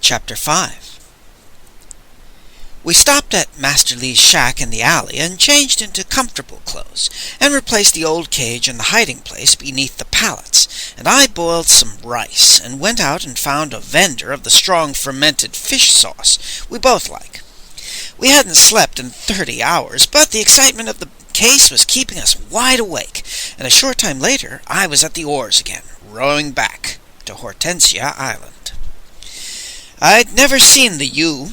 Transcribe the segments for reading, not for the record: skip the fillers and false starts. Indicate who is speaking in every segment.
Speaker 1: Chapter 5. We stopped at Master Lee's shack in the alley and changed into comfortable clothes, and replaced the old cage in the hiding place beneath the pallets, and I boiled some rice, and went out and found a vendor of the strong fermented fish sauce we both like. We hadn't slept in 30 hours, but the excitement of the case was keeping us wide awake, and a short time later I was at the oars again, rowing back to Hortensia Island. I'd never seen the U.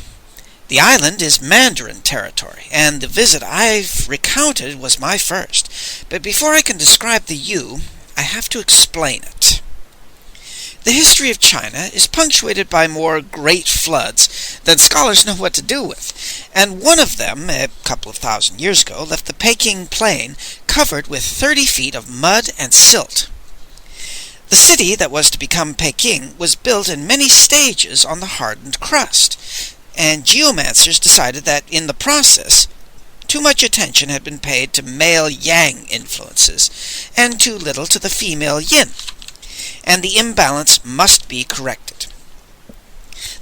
Speaker 1: The island is Mandarin territory, and the visit I've recounted was my first. But before I can describe the U, I have to explain it. The history of China is punctuated by more great floods than scholars know what to do with, and one of them, a couple of thousand years ago, left the Peking plain covered with 30 feet of mud and silt. The city that was to become Peking was built in many stages on the hardened crust, and geomancers decided that in the process too much attention had been paid to male yang influences and too little to the female yin, and the imbalance must be corrected.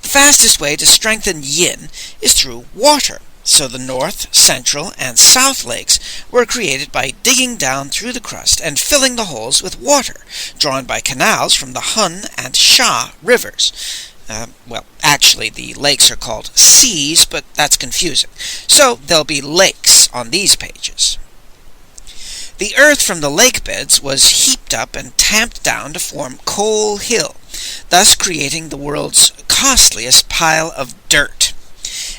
Speaker 1: The fastest way to strengthen yin is through water, so the North, Central, and South lakes were created by digging down through the crust and filling the holes with water, drawn by canals from the Hun and Sha rivers. Actually, the lakes are called seas, but that's confusing, so there'll be lakes on these pages. The earth from the lake beds was heaped up and tamped down to form Coal Hill, thus creating the world's costliest pile of dirt.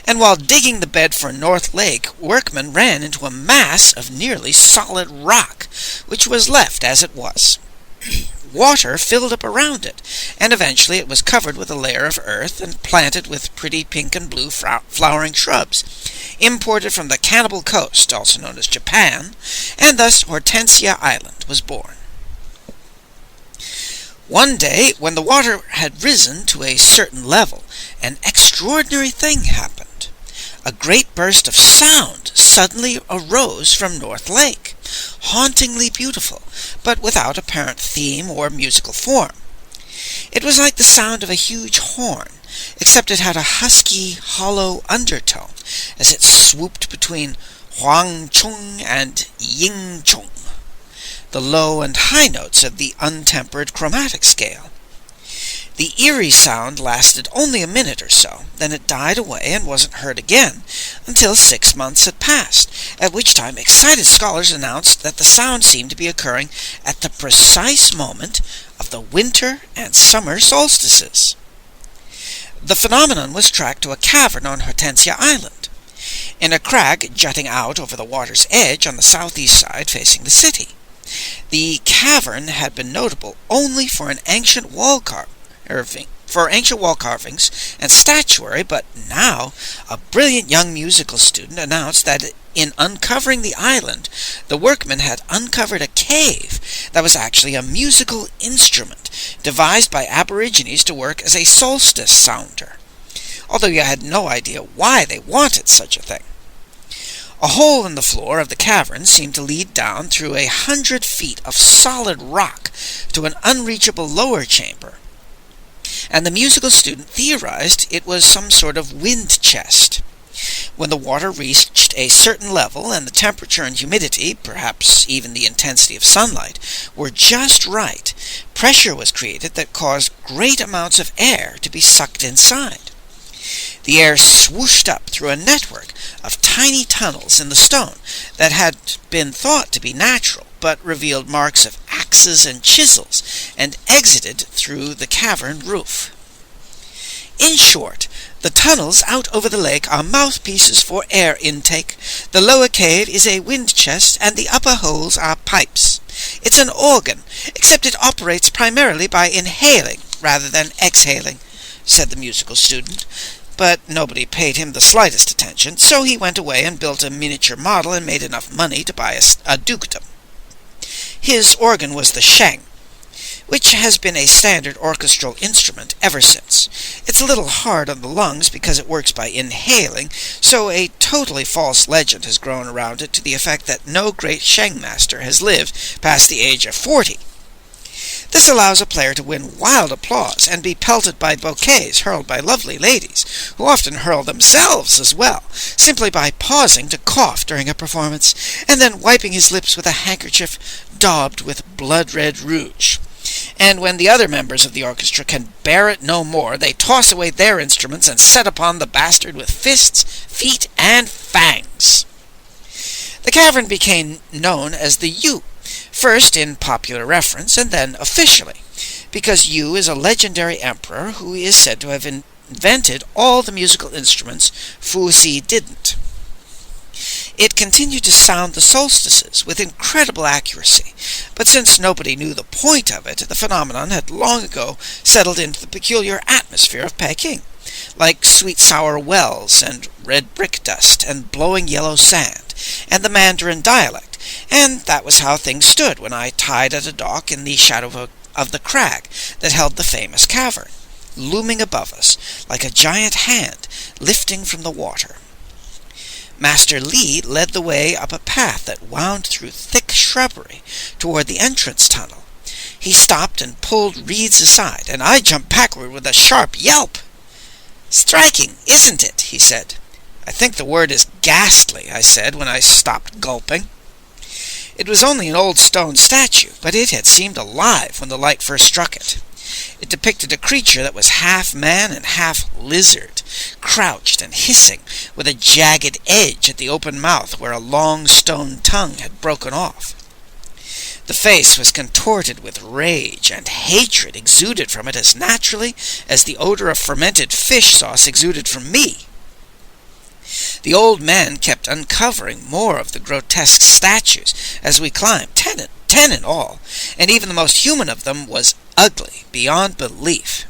Speaker 1: And while digging the bed for North Lake, workmen ran into a mass of nearly solid rock, which was left as it was. Water filled up around it, and eventually it was covered with a layer of earth and planted with pretty pink and blue flowering shrubs, imported from the Cannibal Coast, also known as Japan, and thus Hortensia Island was born. One day, when the water had risen to a certain level, an extraordinary thing happened. A great burst of sound suddenly arose from North Lake, hauntingly beautiful, but without apparent theme or musical form. It was like the sound of a huge horn, except it had a husky, hollow undertone, as it swooped between Huang Chung and Ying Chung, the low and high notes of the untempered chromatic scale. The eerie sound lasted only a minute or so, then it died away and wasn't heard again until 6 months had passed, at which time excited scholars announced that the sound seemed to be occurring at the precise moment of the winter and summer solstices. The phenomenon was tracked to a cavern on Hortensia Island, in a crag jutting out over the water's edge on the southeast side facing the city. The cavern had been notable only for ancient wall carvings and statuary, but now a brilliant young musical student announced that in uncovering the island, the workmen had uncovered a cave that was actually a musical instrument devised by Aborigines to work as a solstice sounder, although you had no idea why they wanted such a thing. A hole in the floor of the cavern seemed to lead down through 100 feet of solid rock to an unreachable lower chamber, and the musical student theorized it was some sort of wind chest. When the water reached a certain level and the temperature and humidity, perhaps even the intensity of sunlight, were just right, pressure was created that caused great amounts of air to be sucked inside. The air swooshed up through a network of tiny tunnels in the stone that had been thought to be natural, but revealed marks of axes and chisels, and exited through the cavern roof. In short, the tunnels out over the lake are mouthpieces for air intake, the lower cave is a wind chest, and the upper holes are pipes. It's an organ, except it operates primarily by inhaling rather than exhaling, said the musical student. But nobody paid him the slightest attention, so he went away and built a miniature model and made enough money to buy a dukedom. His organ was the sheng, which has been a standard orchestral instrument ever since. It's a little hard on the lungs because it works by inhaling, so a totally false legend has grown around it to the effect that no great sheng master has lived past the age of 40. This allows a player to win wild applause and be pelted by bouquets hurled by lovely ladies, who often hurl themselves as well, simply by pausing to cough during a performance, and then wiping his lips with a handkerchief daubed with blood-red rouge. And when the other members of the orchestra can bear it no more, they toss away their instruments and set upon the bastard with fists, feet, and fangs. The cavern became known as the U, first in popular reference and then officially, because Yu is a legendary emperor who is said to have invented all the musical instruments Fu Si didn't. It continued to sound the solstices with incredible accuracy, but since nobody knew the point of it, the phenomenon had long ago settled into the peculiar atmosphere of Peking, like sweet sour wells and red brick dust and blowing yellow sand, and the Mandarin dialect, and that was how things stood when I tied at a dock in the shadow of the crag that held the famous cavern, looming above us like a giant hand lifting from the water. Master Li led the way up a path that wound through thick shrubbery toward the entrance tunnel. He stopped and pulled reeds aside, and I jumped backward with a sharp yelp. "Striking, isn't it?" he said. "I think the word is ghastly," I said when I stopped gulping. It was only an old stone statue, but it had seemed alive when the light first struck it. It depicted a creature that was half man and half lizard, crouched and hissing, with a jagged edge at the open mouth where a long stone tongue had broken off. The face was contorted with rage, and hatred exuded from it as naturally as the odor of fermented fish sauce exuded from me. The old man kept uncovering more of the grotesque statues as we climbed, ten in all, and even the most human of them was ugly beyond belief.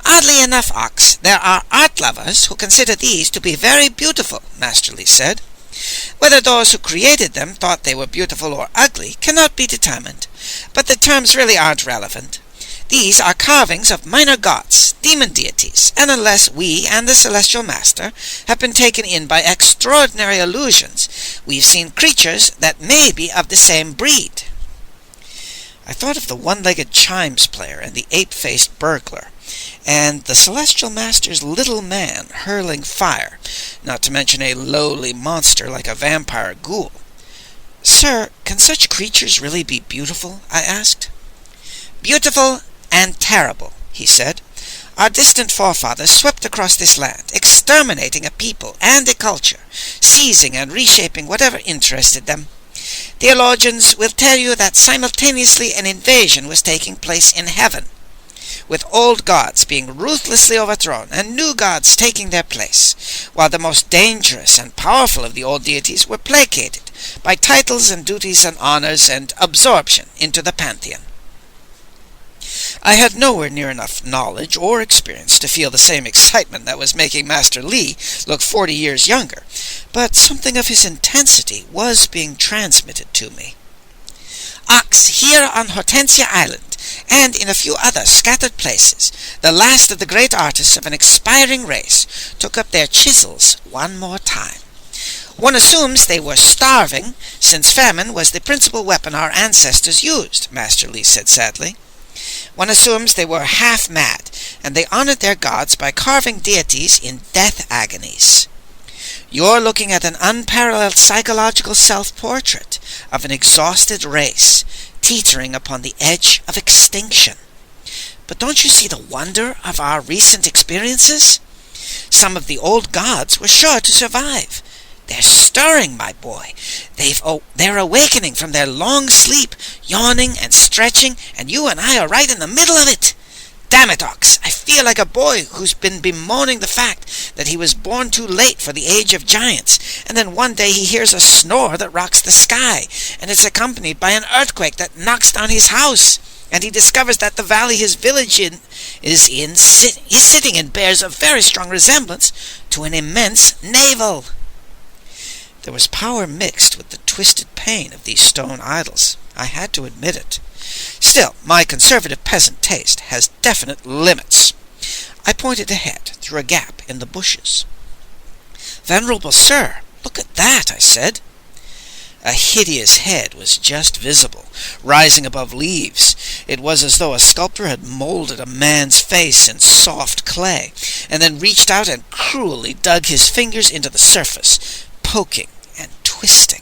Speaker 1: "Oddly enough, Ox, there are art lovers who consider these to be very beautiful," Master Li said. "Whether those who created them thought they were beautiful or ugly cannot be determined, but the terms really aren't relevant. These are carvings of minor gods, demon deities, and unless we and the Celestial Master have been taken in by extraordinary illusions, we've seen creatures that may be of the same breed." I thought of the one-legged chimes player and the ape-faced burglar, and the Celestial Master's little man hurling fire, not to mention a lowly monster like a vampire ghoul. "Sir, can such creatures really be beautiful?" I asked. "Beautiful and terrible," he said. "Our distant forefathers swept across this land, exterminating a people and a culture, seizing and reshaping whatever interested them. Theologians will tell you that simultaneously an invasion was taking place in heaven, with old gods being ruthlessly overthrown and new gods taking their place, while the most dangerous and powerful of the old deities were placated by titles and duties and honors and absorption into the pantheon." I had nowhere near enough knowledge or experience to feel the same excitement that was making Master Li look 40 years younger, but something of his intensity was being transmitted to me. "Ox, here on Hortensia Island, and in a few other scattered places, the last of the great artists of an expiring race took up their chisels one more time. One assumes they were starving, since famine was the principal weapon our ancestors used," Master Li said sadly. "One assumes they were half-mad, and they honored their gods by carving deities in death agonies. You're looking at an unparalleled psychological self-portrait of an exhausted race, teetering upon the edge of extinction. But don't you see the wonder of our recent experiences? Some of the old gods were sure to survive. They're stirring, my boy. They're awakening from their long sleep, yawning and stretching, and you and I are right in the middle of it. Damn it, Ox, I feel like a boy who's been bemoaning the fact that he was born too late for the age of giants, and then one day he hears a snore that rocks the sky, and it's accompanied by an earthquake that knocks down his house, and he discovers that the valley his village is sitting in bears a very strong resemblance to an immense navel." There was power mixed with the twisted pain of these stone idols. I had to admit it. Still, my conservative peasant taste has definite limits. I pointed ahead through a gap in the bushes. "Venerable sir, look at that," I said. A hideous head was just visible, rising above leaves. It was as though a sculptor had molded a man's face in soft clay, and then reached out and cruelly dug his fingers into the surface, poking and twisting.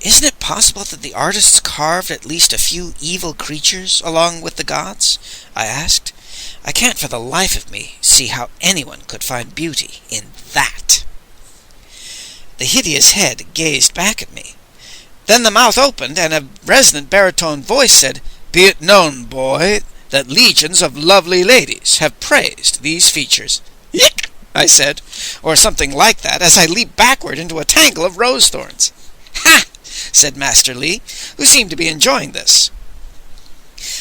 Speaker 1: Isn't it possible that the artists carved at least a few evil creatures along with the gods? I asked. I can't for the life of me see how anyone could find beauty in that. The hideous head gazed back at me. Then the mouth opened, and a resonant baritone voice said, "Be it known, boy, that legions of lovely ladies have praised these features." "Yick!" I said, or something like that, as I leaped backward into a tangle of rose thorns. "Ha!" said Master Li, who seemed to be enjoying this.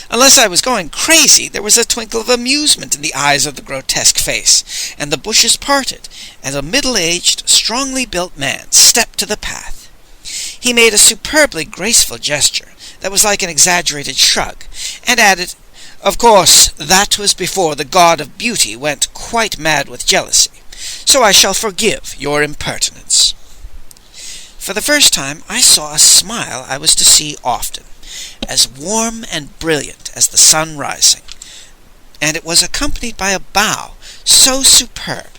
Speaker 1: Unless I was going crazy, there was a twinkle of amusement in the eyes of the grotesque face, and the bushes parted, and a middle-aged, strongly built man stepped to the path. He made a superbly graceful gesture that was like an exaggerated shrug, and added, "Of course, that was before the god of beauty went quite mad with jealousy, so I shall forgive your impertinence." For the first time, I saw a smile I was to see often, as warm and brilliant as the sun rising, and it was accompanied by a bow so superb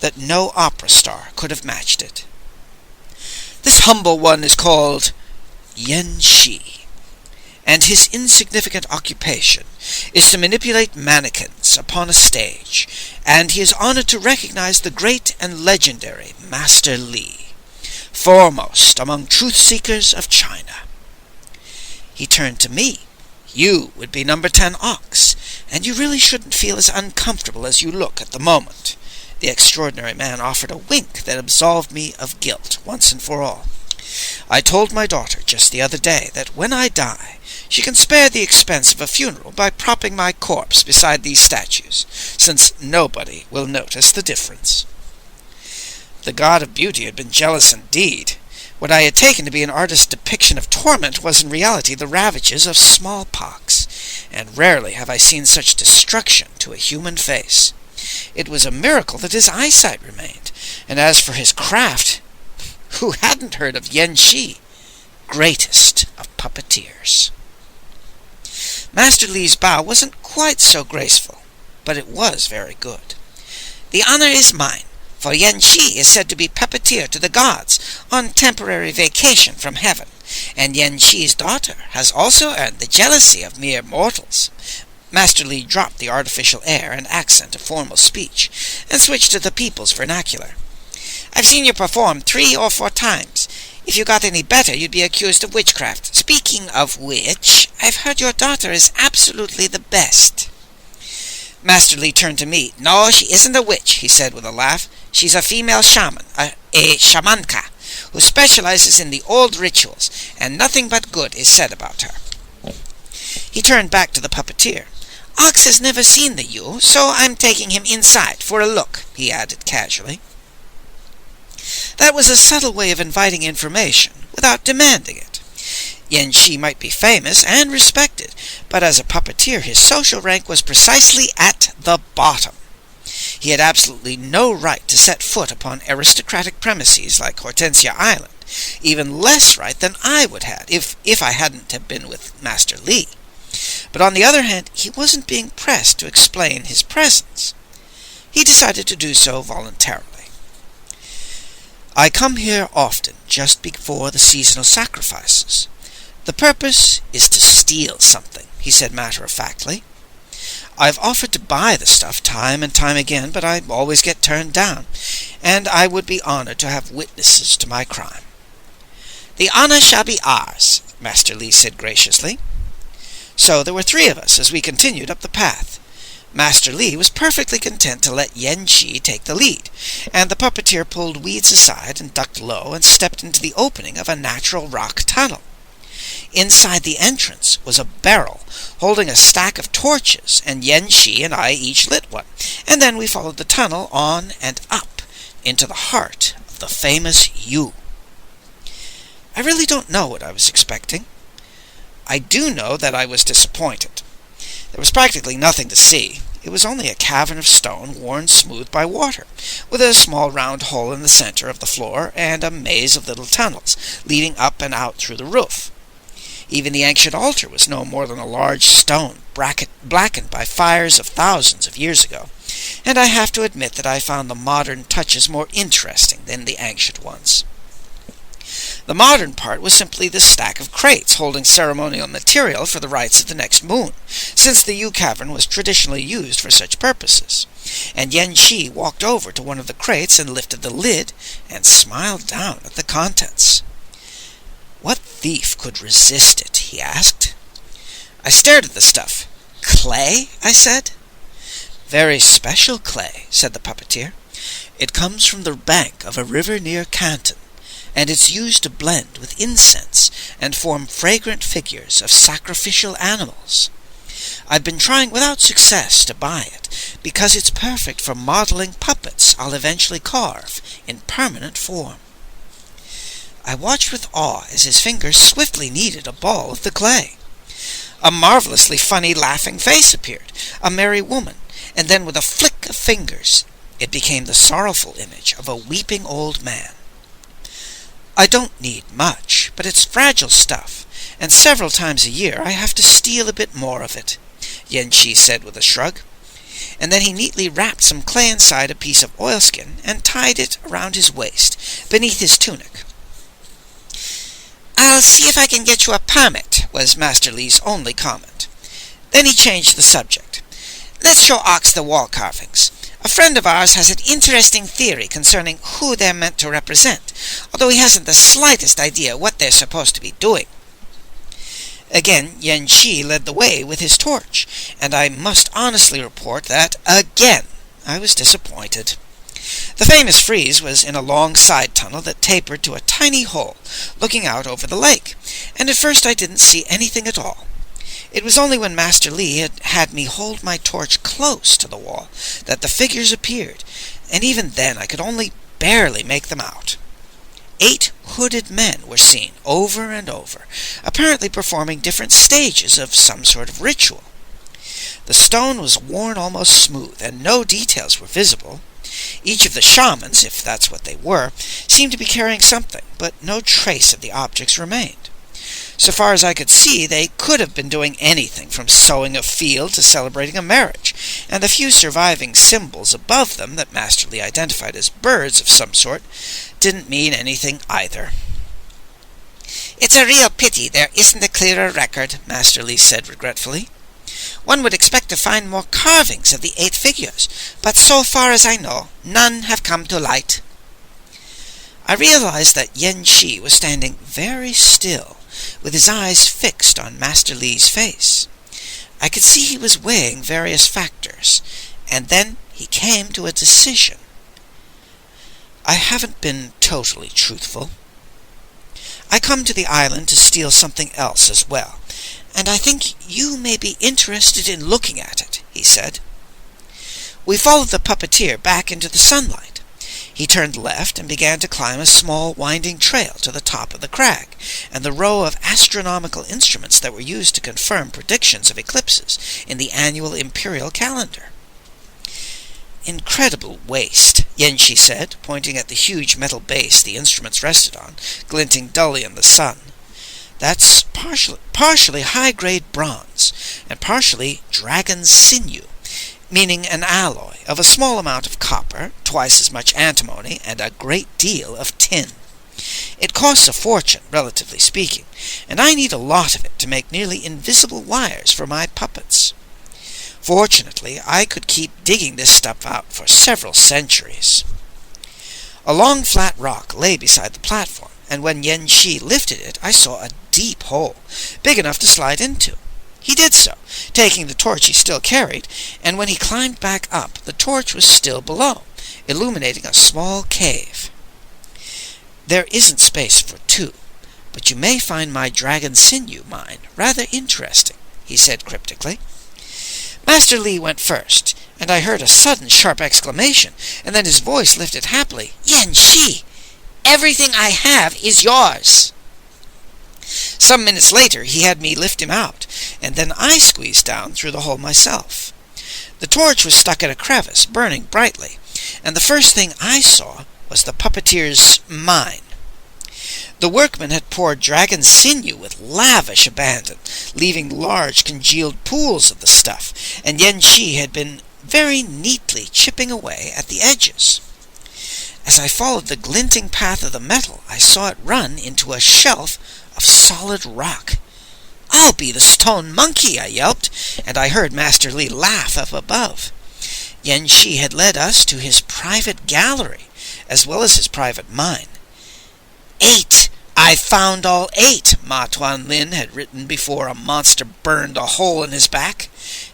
Speaker 1: that no opera star could have matched it. This humble one is called Yen Shi, and his insignificant occupation is to manipulate mannequins upon a stage, and he is honored to recognize the great and legendary Master Li, foremost among truth-seekers of China. He turned to me. "You would be number 10 ox, and you really shouldn't feel as uncomfortable as you look at the moment." The extraordinary man offered a wink that absolved me of guilt once and for all. "I told my daughter just the other day that when I die, she can spare the expense of a funeral by propping my corpse beside these statues, since nobody will notice the difference." The god of beauty had been jealous indeed. What I had taken to be an artist's depiction of torment was in reality the ravages of smallpox, and rarely have I seen such destruction to a human face. It was a miracle that his eyesight remained, and as for his craft, who hadn't heard of Yen Shi, greatest of puppeteers? Master Li's bow wasn't quite so graceful, but it was very good. "The honor is mine, for Yen Shi is said to be puppeteer to the gods on temporary vacation from heaven, and Yen Shi's daughter has also earned the jealousy of mere mortals." Master Li dropped the artificial air and accent of formal speech, and switched to the people's vernacular. "I've seen you perform 3 or 4 times. If you got any better, you'd be accused of witchcraft. Speaking of which, I've heard your daughter is absolutely the best." Master Li turned to me. "No, she isn't a witch," he said with a laugh. "She's a female shaman, a shamanka, who specializes in the old rituals, and nothing but good is said about her." He turned back to the puppeteer. "Ox has never seen the Yu, so I'm taking him inside for a look," he added casually. That was a subtle way of inviting information without demanding it. Yen Shi might be famous and respected, but as a puppeteer his social rank was precisely at the bottom. He had absolutely no right to set foot upon aristocratic premises like Hortensia Island, even less right than I would have if I hadn't have been with Master Li. But on the other hand, he wasn't being pressed to explain his presence. He decided to do so voluntarily. "I come here often just before the seasonal sacrifices. The purpose is to steal something," he said matter-of-factly. "I've offered to buy the stuff time and time again, but I always get turned down, and I would be honored to have witnesses to my crime." "The honor shall be ours," Master Li said graciously. So there were 3 of us as we continued up the path. Master Li was perfectly content to let Yen Shi take the lead, and the puppeteer pulled weeds aside and ducked low and stepped into the opening of a natural rock tunnel. Inside the entrance was a barrel holding a stack of torches, and Yen Shi and I each lit one, and then we followed the tunnel on and up into the heart of the famous Yu. I really don't know what I was expecting. I do know that I was disappointed. There was practically nothing to see. It was only a cavern of stone worn smooth by water, with a small round hole in the center of the floor and a maze of little tunnels leading up and out through the roof. Even the ancient altar was no more than a large stone blackened by fires of thousands of years ago, and I have to admit that I found the modern touches more interesting than the ancient ones. The modern part was simply the stack of crates holding ceremonial material for the rites of the next moon, since the U-cavern was traditionally used for such purposes, and Yen Shi walked over to one of the crates and lifted the lid and smiled down at the contents. "What thief could resist it?" he asked. I stared at the stuff. "Clay?" I said. "Very special clay," said the puppeteer. "It comes from the bank of a river near Canton, and it's used to blend with incense and form fragrant figures of sacrificial animals. I've been trying without success to buy it, because it's perfect for modeling puppets I'll eventually carve in permanent form." I watched with awe as his fingers swiftly kneaded a ball of the clay. A marvelously funny laughing face appeared, a merry woman, and then with a flick of fingers, it became the sorrowful image of a weeping old man. "I don't need much, but it's fragile stuff, and several times a year I have to steal a bit more of it," Yen Shi said with a shrug. And then he neatly wrapped some clay inside a piece of oilskin and tied it around his waist, beneath his tunic. "I'll see if I can get you a permit," was Master Li's only comment. Then he changed the subject. "Let's show Ox the wall carvings. A friend of ours has an interesting theory concerning who they're meant to represent, although he hasn't the slightest idea what they're supposed to be doing." Again, Yen Shi led the way with his torch, and I must honestly report that, again, I was disappointed. The famous frieze was in a long side tunnel that tapered to a tiny hole, looking out over the lake, and at first I didn't see anything at all. It was only when Master Li had me hold my torch close to the wall that the figures appeared, and even then I could only barely make them out. 8 hooded men were seen over and over, apparently performing different stages of some sort of ritual. The stone was worn almost smooth, and no details were visible. Each of the shamans, if that's what they were, seemed to be carrying something, but no trace of the objects remained. So far as I could see, they could have been doing anything from sowing a field to celebrating a marriage, and the few surviving symbols above them that Master Li identified as birds of some sort didn't mean anything either. "It's a real pity there isn't a clearer record," Master Li said regretfully. "One would expect to find more carvings of the 8 figures, but so far as I know, none have come to light." I realized that Yen Shi was standing very still, with his eyes fixed on Master Li's face. I could see he was weighing various factors, and then he came to a decision. "I haven't been totally truthful. I come to the island to steal something else as well, and I think you may be interested in looking at it," he said. We followed the puppeteer back into the sunlight. He turned left and began to climb a small winding trail to the top of the crag, and the row of astronomical instruments that were used to confirm predictions of eclipses in the annual imperial calendar. "Incredible waste," Yen Shi said, pointing at the huge metal base the instruments rested on, glinting dully in the sun. "That's partially high-grade bronze, and partially dragon's sinew, meaning an alloy of a small amount of copper, twice as much antimony, and a great deal of tin. It costs a fortune, relatively speaking, and I need a lot of it to make nearly invisible wires for my puppets. Fortunately, I could keep digging this stuff out for several centuries." A long flat rock lay beside the platform, and when Yen Shi lifted it, I saw a deep hole, big enough to slide into. He did so, taking the torch he still carried, and when he climbed back up, the torch was still below, illuminating a small cave. "There isn't space for 2, but you may find my dragon sinew mine rather interesting," he said cryptically. Master Li went first, and I heard a sudden sharp exclamation, and then his voice lifted happily. "Yen Shi! Everything I have is yours!" Some minutes later he had me lift him out, and then I squeezed down through the hole myself. The torch was stuck in a crevice, burning brightly, and the first thing I saw was the puppeteer's mine. The workmen had poured dragon sinew with lavish abandon, leaving large congealed pools of the stuff, and Yen Shi had been very neatly chipping away at the edges. As I followed the glinting path of the metal, I saw it run into a shelf of solid rock. "I'll be the stone monkey," I yelped, and I heard Master Li laugh up above. Yen Shi had led us to his private gallery, as well as his private mine. 8! I found all 8, Ma Tuan-lin had written before a monster burned a hole in his back.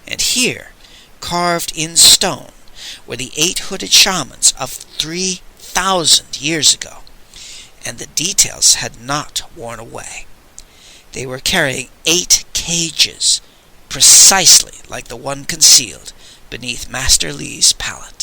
Speaker 1: And here, carved in stone, were the 8 hooded shamans of 3,000 years ago, and the details had not worn away. They were carrying 8 cages, precisely like the one concealed beneath Master Li's pallet.